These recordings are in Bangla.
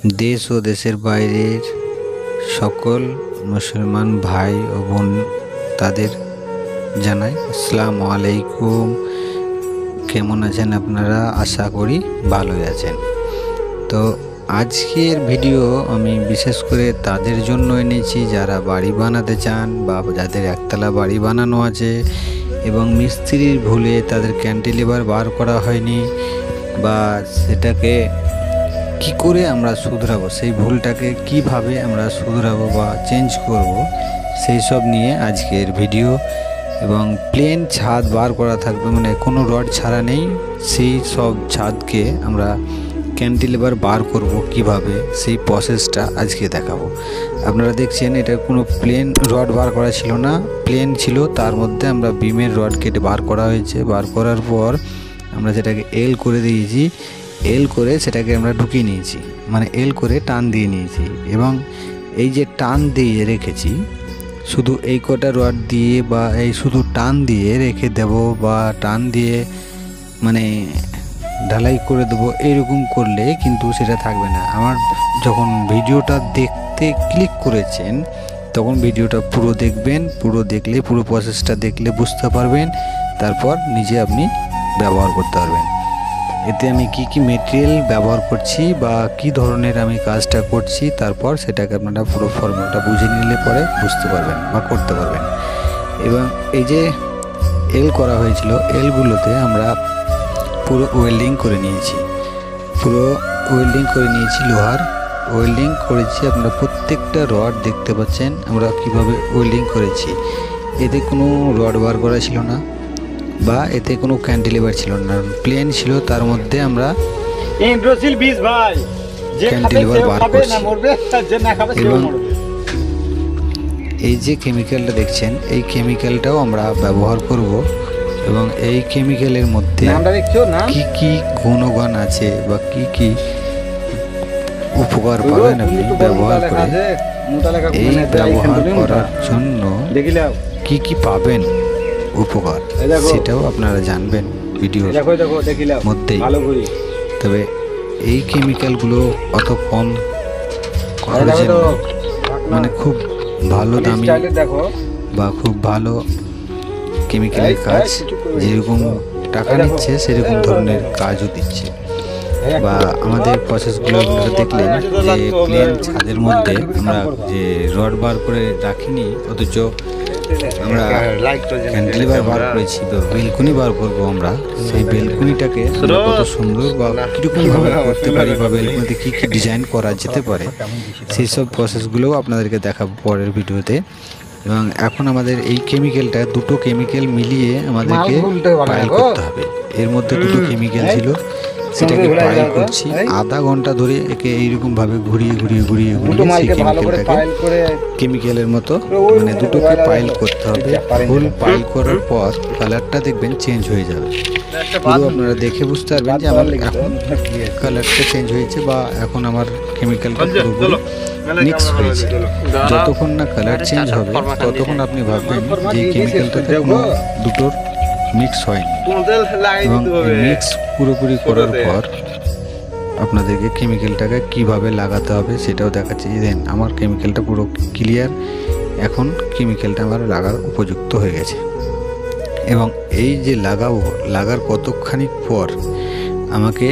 দেশ ও দেশের বাইরের সকল মুসলমান ভাই ও বোন তাদের জানাই আসসালামু আলাইকুম। কেমন আছেন আপনারা? আশা করি ভালোই আছেন। তো আজকের ভিডিও আমি বিশেষ করে তাদের জন্য এনেছি যারা বাড়ি বানাতে চান বা যাদের একতলা বাড়ি বানানো আছে এবং মিস্ত্রির ভুলে তাদের ক্যান্টিলিভার বার করা হয়নি বা সেটাকে কি করে আমরা শুধরাবো, সেই ভুলটাকে কিভাবে আমরা শুধরাবো বা চেঞ্জ করব, সেই সব নিয়ে আজকের ভিডিও। এবং প্লেন ছাদ বার করা থাকবে, মানে কোনো রড ছাড়া নেই, সেই সব ছাদকে আমরা ক্যান্টিলিভার বার করব কিভাবে, সেই প্রসেসটা আজকে দেখাবো। আপনারা দেখছেন এটা কোনো প্লেন রড বার করা ছিল না, প্লেন ছিল, তার মধ্যে আমরা বিমের রড কেটে বার করা হয়েছে। বার করার পর আমরা সেটাকে এল করে দিয়েছি, এল করে সেটাকে আমরা ঢুকিয়ে নিয়েছি, মানে এল করে টান দিয়ে নিয়েছি। এবং এই যে টান দিয়ে রেখেছি, শুধু এই কটা রড দিয়ে বা এই শুধু টান দিয়ে রেখে দেব বা টান দিয়ে মানে ঢালাই করে দেবো, এইরকম করলে কিন্তু সেটা থাকবে না। আমার যখন ভিডিওটা দেখতে ক্লিক করেছেন তখন ভিডিওটা পুরো দেখবেন, পুরো দেখলে পুরো প্রসেসটা দেখলে বুঝতে পারবেন, তারপর নিজে আপনি ব্যবহার করতে পারবেন। এতে আমি কি কি মেটেরিয়াল ব্যবহার করছি বা কি ধরনের আমি কাজটা করছি, তারপর সেটাকে আপনারা পুরো ফর্মুলাটা বুঝে নিলে পরে বুঝতে পারবেন বা করতে পারবেন। এবং এই যে এল করা হয়েছিল, এলগুলোতে আমরা পুরো ওয়েল্ডিং করে নিয়েছি, পুরো ওয়েল্ডিং করে নিয়েছি, লোহার ওয়েল্ডিং করেছি। আপনারা প্রত্যেকটা রড দেখতে পাচ্ছেন আমরা কিভাবে ওয়েল্ডিং করেছি। এতে কোনো রড বার করা ছিল না বা এতে কোনো ক্যান্টিলিভার ছিল না, প্লেন ছিল, তার মধ্যে আমরা ক্যান্টিলিভার বার করছি। এবং এই যে কেমিক্যালটা দেখছেন, এই কেমিক্যালটাও আমরা ব্যবহার করব। এবং এই কেমিক্যালের মধ্যে কি কি গুণগান আছে বা কি কি উপকার পাবেন আপনি ব্যবহার করে, এই ব্যবহার করার জন্য কি কি পাবেন উপকার, সেটাও আপনারা জানবেন ভিডিওর মধ্যেই। তবে এই কেমিক্যালগুলো অত কম খরচের, মানে খুব ভালো দামি বা খুব ভালো কেমিক্যালের কাজ, যেরকম টাকা নিচ্ছে সেরকম ধরনের কাজও দিচ্ছে। বা আমাদের প্রসেসগুলো আপনারা দেখলেন যে প্লেন ছাদের মধ্যে আমরা যে রড বার করে রাখিনি, অথচ আমরা ক্যান্টিলিভার বার করেছি বা বেলকুনি বার করবো আমরা, সেই বেলকুনিটাকে কত সুন্দর বা কীরকমভাবে করতে পারি বা বেলকুনিতে কী কী ডিজাইন করা যেতে পারে, সেই সব প্রসেসগুলোও আপনাদেরকে দেখাবো পরের ভিডিওতে। এবং এখন আমাদের এই কেমিক্যালটা, দুটো কেমিক্যাল মিলিয়ে আমাদেরকে পাইল করতে হবে। এর মধ্যে দুটো কেমিক্যাল ছিল, সেটাকে পাইল করছি আধা ঘন্টা ধরে। একে এইরকমভাবে ঘুরিয়ে ঘুরিয়ে ঘুরিয়ে ঘুরিয়ে সেই কেমিক্যালটাকে কেমিক্যালের মতো মানে দুটোকে পাইল করতে হবে। ফুল পাইল করার পর কালারটা দেখবেন চেঞ্জ হয়ে যাবে, পুরো আপনারা দেখে বুঝতে পারবেন যে আমার এখন কালারটা চেঞ্জ হয়েছে বা এখন আমার কেমিক্যালটা পুরোপুরি মিক্স হয়েছে। যতক্ষণ না কালার চেঞ্জ হবে ততক্ষণ আপনি ভাববেন যে এই কেমিক্যালটাতে কোনো দুটোর মিক্স হয়নি। এবং মিক্স পুরোপুরি করার পর আপনাদেরকে কেমিক্যালটাকে কিভাবে লাগাতে হবে সেটাও দেখাচ্ছি। দেন আমার কেমিক্যালটা পুরো ক্লিয়ার, এখন কেমিক্যালটা আমার লাগার উপযুক্ত হয়ে গেছে। এবং এই যে লাগাবো, লাগার কতক্ষণ পর আমাকে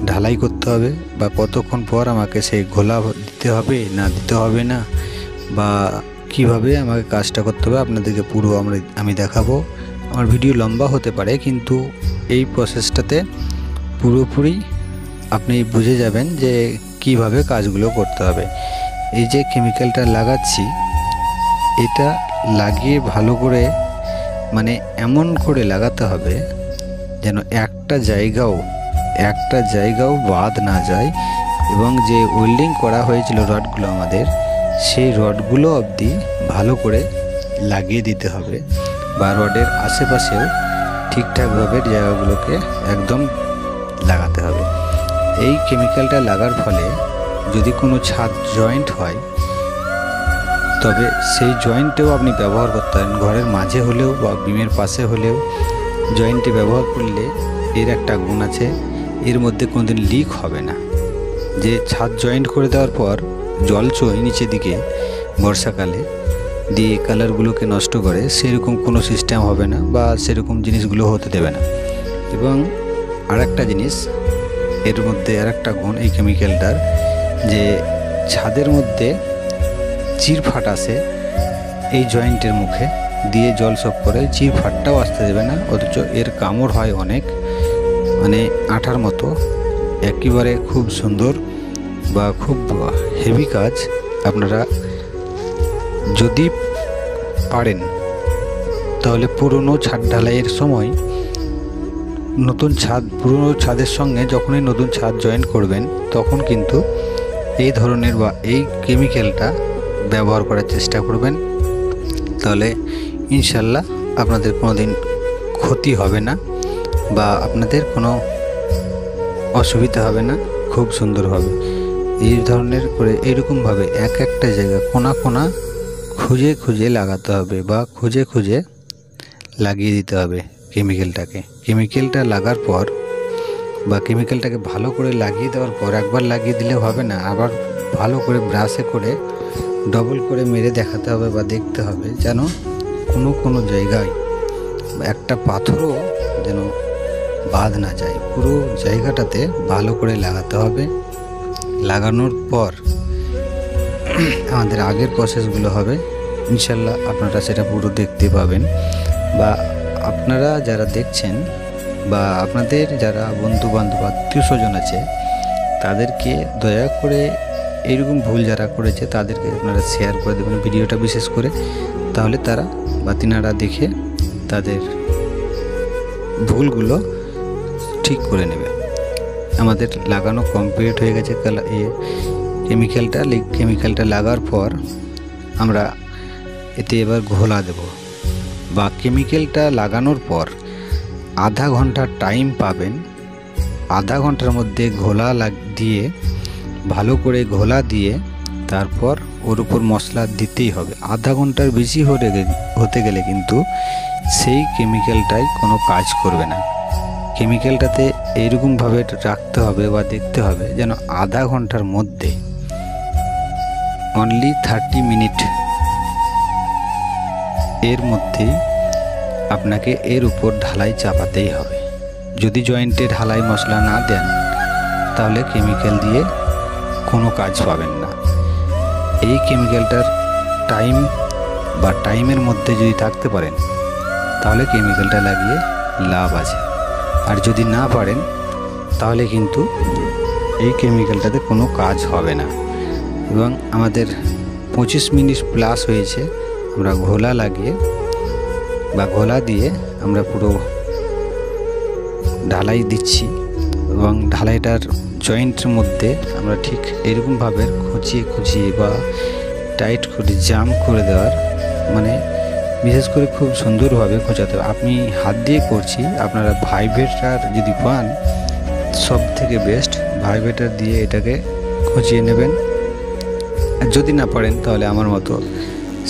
ঢালাই করতে হবে বা কতক্ষণ পর আমাকে সেই ঘোলা দিতে হবে না দিতে হবে না, বা কিভাবে আমাকে কাজটা করতে হবে আপনাদেরকে পুরো আমি দেখাবো। আমার ভিডিও লম্বা হতে পারে, কিন্তু এই প্রসেসটাতে পুরোপুরি আপনি বুঝে যাবেন যে কিভাবে কাজগুলো করতে হবে। এই যে কেমিক্যালটা লাগাচ্ছি, এটা লাগিয়ে ভালো করে মানে এমন করে লাগাতে হবে যেন একটা জায়গাও বাদ না যায়। এবং যে ওয়েল্ডিং করা হয়েছিল রডগুলো আমাদের, সেই রডগুলো অবধি ভালো করে লাগিয়ে দিতে হবে বা রডের আশেপাশেও ঠিকঠাকভাবে জায়গাগুলোকে একদম লাগাতে হবে। এই কেমিক্যালটা লাগার ফলে যদি কোনো ছাদ জয়েন্ট হয় তবে সেই জয়েন্টেও আপনি ব্যবহার করতে পারেন, ঘরের মাঝে হলেও বা বিমের পাশে হলেও জয়েন্টে ব্যবহার করলে এর একটা গুণ আছে, এর মধ্যে কোনোদিন লিক হবে না। যে ছাদ জয়েন্ট করে দেওয়ার পর জল চোয় নিচের দিকে বর্ষাকালে দিয়ে কালারগুলোকে নষ্ট করে, সেরকম কোনো সিস্টেম হবে না বা সেরকম জিনিসগুলো হতে দেবে না। এবং আরেকটা জিনিস এর মধ্যে আরেকটা গুণ এই কেমিক্যালটার, যে ছাদের মধ্যে চিরফাট আসে এই জয়েন্টের মুখে দিয়ে জল সব করে, চিরফাটটাও আসতে দেবে না। অথচ এর কামড় হয় অনেক, মানে আঠার মতো, একেবারে খুব সুন্দর বা খুব হেভি কাজ। আপনারা যদি পারেন তাহলে পুরনো ছাদ ঢালাইয়ের সময় পুরনো ছাদের সঙ্গে যখনই নতুন ছাদ জয়েন করবেন তখন কিন্তু এই ধরনের বা এই কেমিক্যালটা ব্যবহার করার চেষ্টা করবেন। তাহলে ইনশাল্লাহ আপনাদের কোনো দিন ক্ষতি হবে না বা আপনাদের কোনো অসুবিধা হবে না, খুব সুন্দর হবে। এই ধরনের করে এইরকমভাবে এক একটা জায়গা কোনা কোনা খুঁজে খুঁজে লাগাতে হবে বা খুঁজে খুঁজে লাগিয়ে দিতে হবে কেমিক্যালটা লাগার পর বা কেমিক্যালটাকে ভালো করে লাগিয়ে দেওয়ার পর একবার লাগিয়ে দিলে হবে না, আবার ভালো করে ব্রাশে করে ডবল করে মেরে দেখাতে হবে বা দেখতে হবে যেন কোনো জায়গায় একটা পাথরও যেন বাদ না যায়। পুরো জায়গাটাতে ভালো করে লাগাতে হবে। লাগানোর পর আমাদের আগের প্রসেসগুলো হবে, ইনশাল্লাহ আপনারা সেটা পুরো দেখতে পাবেন। বা আপনারা যারা দেখছেন বা আপনাদের যারা বন্ধু বান্ধব আত্মীয় স্বজন আছে তাদেরকে দয়া করে এইরকম ভুল যারা করেছে তাদেরকে আপনারা শেয়ার করে দেবেন ভিডিওটা বিশেষ করে, তাহলে তারা বা তিনারা দেখে তাদের ভুলগুলো ঠিক করে নেবে। আমাদের লাগানো কমপ্লিট হয়ে গেছে কেমিক্যালটা লাগার পর আমরা এতে এবার ঘোলা দেব বা কেমিক্যালটা লাগানোর পর আধা ঘন্টা টাইম পাবেন। আধা ঘন্টার মধ্যে দিয়ে ভালো করে ঘোলা দিয়ে তারপর ওর উপর মশলা দিতেই হবে। আধা ঘন্টার বেশি হতে গেলে কিন্তু সেই কেমিক্যালটাই কোনো কাজ করবে না। কেমিক্যালটাতে এইরকমভাবে রাখতে হবে বা দেখতে হবে যেন আধা ঘন্টার মধ্যে অনলি 30 মিনিট এর মধ্যেই আপনাকে এর উপর ঢালাই চাপাতেই হবে। যদি জয়েন্টে ঢালাই মশলা না দেন তাহলে কেমিক্যাল দিয়ে কোনো কাজ পাবেন না। এই কেমিক্যালটার টাইমের মধ্যে যদি থাকতে পারেন তাহলে কেমিক্যালটা লাগিয়ে লাভ আছে। আর যদি না পারেন তাহলে কিন্তু এই কেমিক্যালটাতে কোনো কাজ হবে না। এবং আমাদের 25 মিনিট প্লাস হয়েছে, আমরা ঘোলা দিয়ে আমরা পুরো ঢালাই দিচ্ছি এবং ঢালাইটার জয়েন্টের মধ্যে আমরা ঠিক এরকমভাবে খুঁচিয়ে বা টাইট করে জাম করে দেওয়ার, মানে বিশেষ করে খুব সুন্দরভাবে খোঁচাতে হবে। আমি হাত দিয়ে করছি, আপনারা ভাইব্রেটার যদি পান সব থেকে বেস্ট, ভাইব্রেটার দিয়ে এটাকে খুঁচিয়ে নেবেন। আর যদি না পারেন তাহলে আমার মতো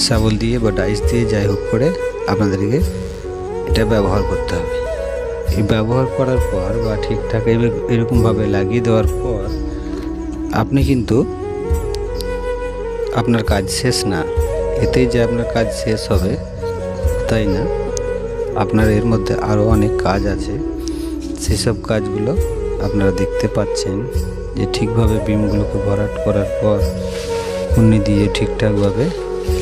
শাবল দিয়ে বা ডাইস দিয়ে যাই হোক করে আপনাদেরকে এটা ব্যবহার করতে হবে। এই ব্যবহার করার পর বা ঠিকঠাক এরকমভাবে লাগিয়ে দেওয়ার পর আপনি কিন্তু আপনার কাজ শেষ না। এতেই যে আপনার কাজ শেষ হবে তাই না, আপনার এর মধ্যে আরও অনেক কাজ আছে। সেসব কাজগুলো আপনারা দেখতে পাচ্ছেন যে ঠিকভাবে বিমগুলোকে ভরাট করার পর কুন্নি দিয়ে ঠিকঠাকভাবে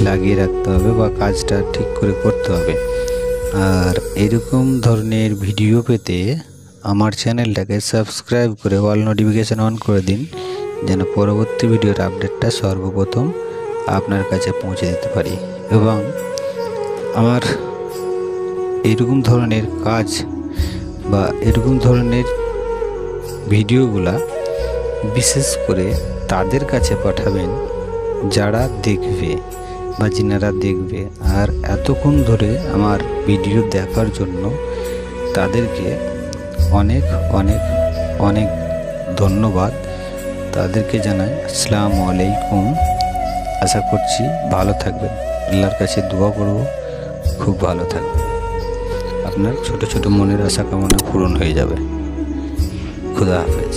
লাগিয়ে রাখতে হবে বা কাজটা ঠিক করে করতে হবে। আর এরকম ধরনের ভিডিও পেতে আমার চ্যানেলটাকে সাবস্ক্রাইব করে অল নোটিফিকেশান অন করে দিন, যেন পরবর্তী ভিডিওর আপডেটটা সর্বপ্রথম আপনার কাছে পৌঁছে দিতে পারি। এবং আমার এরকম ধরনের কাজ বা এরকম ধরনের ভিডিওগুলা বিশেষ করে তাদের কাছে পাঠাবেন যারা দেখবে বা যিনারা দেখবে। আর এতক্ষণ ধরে আমার ভিডিও দেখার জন্য তাদেরকে অনেক অনেক অনেক ধন্যবাদ। তাদেরকে জানাই আসসালামু আলাইকুম। আশা করছি ভালো থাকবেন, আল্লাহর কাছে দোয়া করব খুব ভালো থাকবেন, আপনার ছোট ছোট মনের আশা কামনা পূরণ হয়ে যাবে। খুদা হাফেজ।